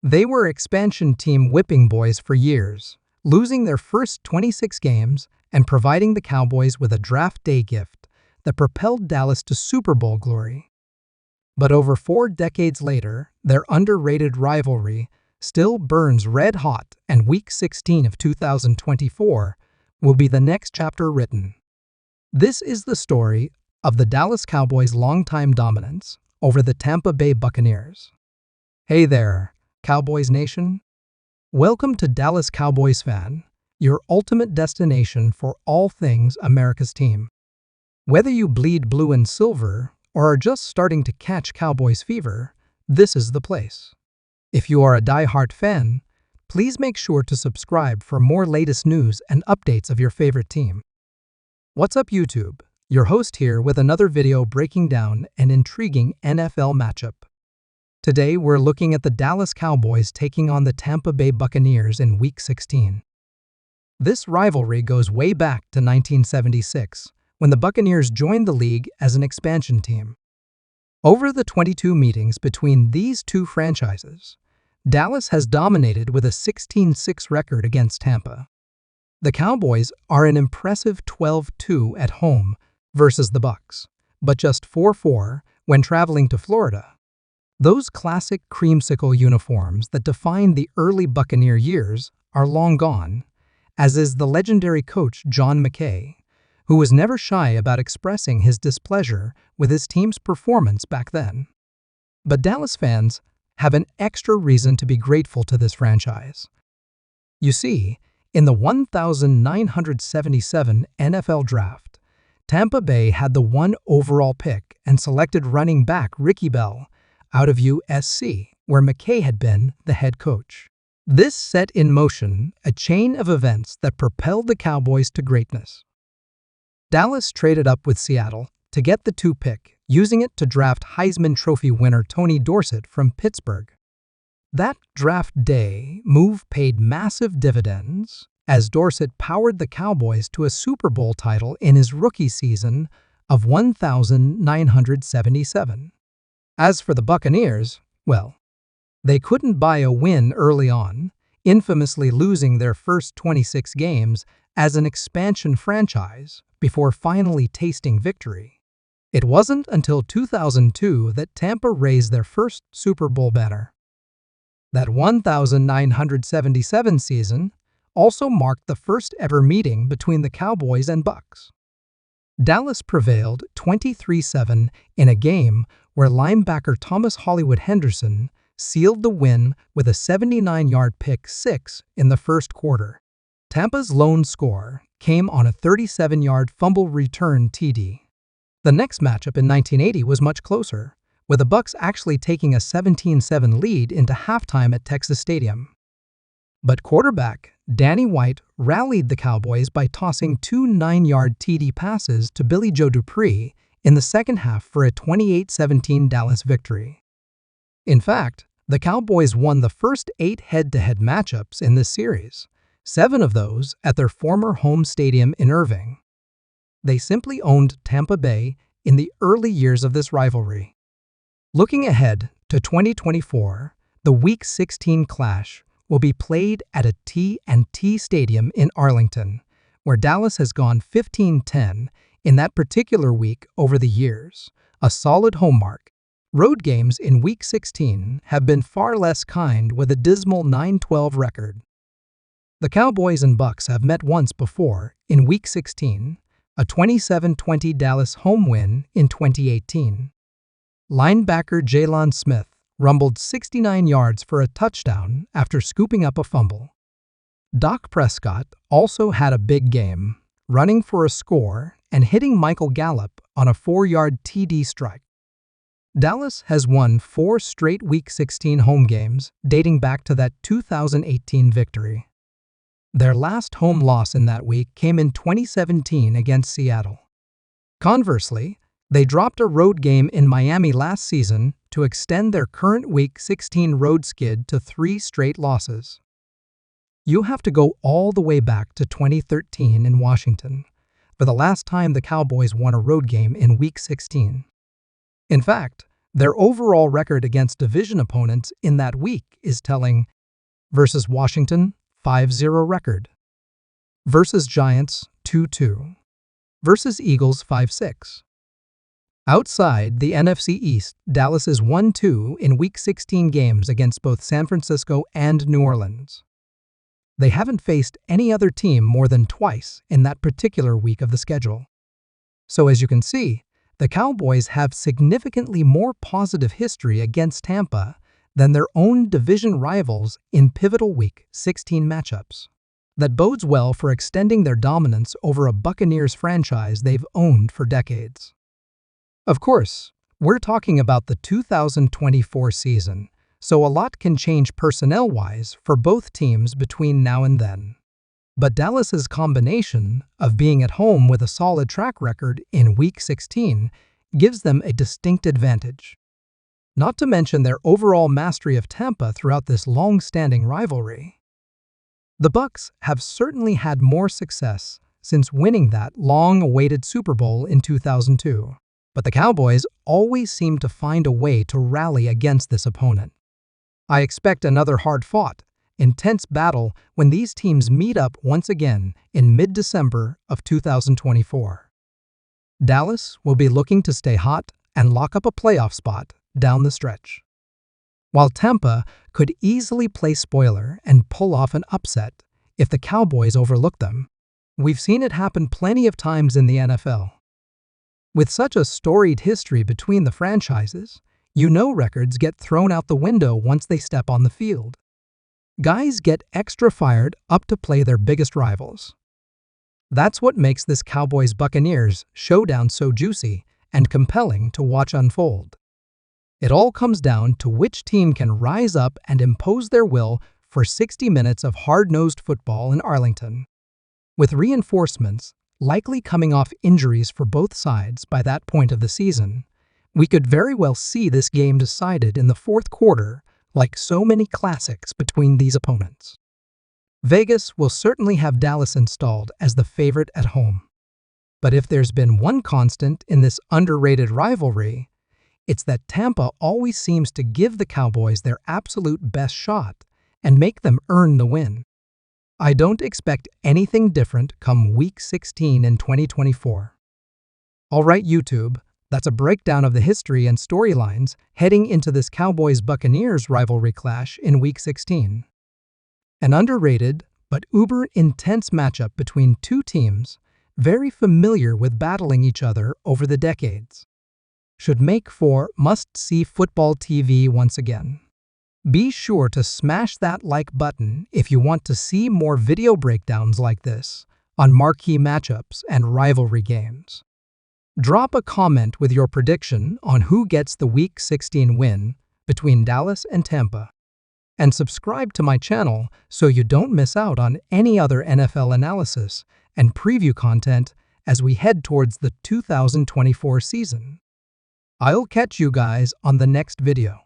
They were expansion team whipping boys for years, losing their first 26 games and providing the Cowboys with a draft day gift that propelled Dallas to Super Bowl glory. But over 4 decades later, their underrated rivalry still burns red hot, and Week 16 of 2024 will be the next chapter written. This is the story of the Dallas Cowboys' longtime dominance over the Tampa Bay Buccaneers. Hey there, Cowboys Nation. Welcome to Dallas Cowboys Fan, your ultimate destination for all things America's team. Whether you bleed blue and silver or are just starting to catch Cowboys fever, this is the place. If you are a die-hard fan, please make sure to subscribe for more latest news and updates of your favorite team. What's up, YouTube? Your host here with another video breaking down an intriguing NFL matchup. Today, we're looking at the Dallas Cowboys taking on the Tampa Bay Buccaneers in Week 16. This rivalry goes way back to 1976, when the Buccaneers joined the league as an expansion team. Over the 22 meetings between these two franchises, Dallas has dominated with a 16-6 record against Tampa. The Cowboys are an impressive 12-2 at home versus the Bucs, but just 4-4 when traveling to Florida. Those classic creamsicle uniforms that defined the early Buccaneer years are long gone, as is the legendary coach John McKay, who was never shy about expressing his displeasure with his team's performance back then. But Dallas fans have an extra reason to be grateful to this franchise. You see, in the 1977 NFL Draft, Tampa Bay had the 1 overall pick and selected running back Ricky Bell out of USC, where McKay had been the head coach. This set in motion a chain of events that propelled the Cowboys to greatness. Dallas traded up with Seattle to get the 2 pick, using it to draft Heisman Trophy winner Tony Dorsett from Pittsburgh. That draft day move paid massive dividends, as Dorsett powered the Cowboys to a Super Bowl title in his rookie season of 1977. As for the Buccaneers, well, they couldn't buy a win early on, infamously losing their first 26 games as an expansion franchise before finally tasting victory. It wasn't until 2002 that Tampa raised their first Super Bowl banner. That 1977 season also marked the first ever meeting between the Cowboys and Bucs. Dallas prevailed 23-7 in a game where linebacker Thomas Hollywood Henderson sealed the win with a 79-yard pick six in the first quarter. Tampa's lone score came on a 37-yard fumble return TD. The next matchup in 1980 was much closer, with the Bucs actually taking a 17-7 lead into halftime at Texas Stadium. But quarterback Danny White rallied the Cowboys by tossing 2 9-yard TD passes to Billy Joe Dupree in the second half for a 28-17 Dallas victory. In fact, the Cowboys won the first 8 head-to-head matchups in this series, 7 of those at their former home stadium in Irving. They simply owned Tampa Bay in the early years of this rivalry. Looking ahead to 2024, the Week 16 clash will be played at a T&T Stadium in Arlington, where Dallas has gone 15-10 in that particular week over the years, a solid home mark. Road games in Week 16 have been far less kind, with a dismal 9-12 record. The Cowboys and Bucs have met once before in Week 16, a 27-20 Dallas home win in 2018. Linebacker Jalen Smith rumbled 69 yards for a touchdown after scooping up a fumble. Dak Prescott also had a big game, running for a score and hitting Michael Gallup on a 4-yard TD strike. Dallas has won 4 straight Week 16 home games dating back to that 2018 victory. Their last home loss in that week came in 2017 against Seattle. Conversely, they dropped a road game in Miami last season to extend their current Week 16 road skid to 3 straight losses. You have to go all the way back to 2013 in Washington for the last time the Cowboys won a road game in Week 16. In fact, Their overall record against division opponents in that week is telling. Versus Washington, 5-0 record. Versus Giants, 2-2. Versus Eagles, 5-6. Outside the NFC East, Dallas is 1-2 in Week 16 games against both San Francisco and New Orleans. They haven't faced any other team more than twice in that particular week of the schedule. So as you can see, the Cowboys have significantly more positive history against Tampa than their own division rivals in pivotal Week 16 matchups. That bodes well for extending their dominance over a Buccaneers franchise they've owned for decades. Of course, we're talking about the 2024 season, so a lot can change personnel-wise for both teams between now and then. But Dallas's combination of being at home with a solid track record in Week 16 gives them a distinct advantage. Not to mention their overall mastery of Tampa throughout this long-standing rivalry. The Bucs have certainly had more success since winning that long-awaited Super Bowl in 2002, but the Cowboys always seem to find a way to rally against this opponent. I expect another hard-fought, intense battle when these teams meet up once again in mid-December of 2024. Dallas will be looking to stay hot and lock up a playoff spot down the stretch, while Tampa could easily play spoiler and pull off an upset if the Cowboys overlook them. We've seen it happen plenty of times in the NFL. With such a storied history between the franchises, records get thrown out the window once they step on the field. Guys get extra fired up to play their biggest rivals. That's what makes this Cowboys-Buccaneers showdown so juicy and compelling to watch unfold. It all comes down to which team can rise up and impose their will for 60 minutes of hard-nosed football in Arlington. With reinforcements likely coming off injuries for both sides by that point of the season, we could very well see this game decided in the fourth quarter like so many classics between these opponents. Vegas will certainly have Dallas installed as the favorite at home. But if there's been one constant in this underrated rivalry, it's that Tampa always seems to give the Cowboys their absolute best shot and make them earn the win. I don't expect anything different come Week 16 in 2024. All right, YouTube, that's a breakdown of the history and storylines heading into this Cowboys-Buccaneers rivalry clash in Week 16. An underrated but uber-intense matchup between two teams very familiar with battling each other over the decades. Should make for must-see football TV once again. Be sure to smash that like button if you want to see more video breakdowns like this on marquee matchups and rivalry games. Drop a comment with your prediction on who gets the Week 16 win between Dallas and Tampa. And subscribe to my channel so you don't miss out on any other NFL analysis and preview content as we head towards the 2024 season. I'll catch you guys on the next video.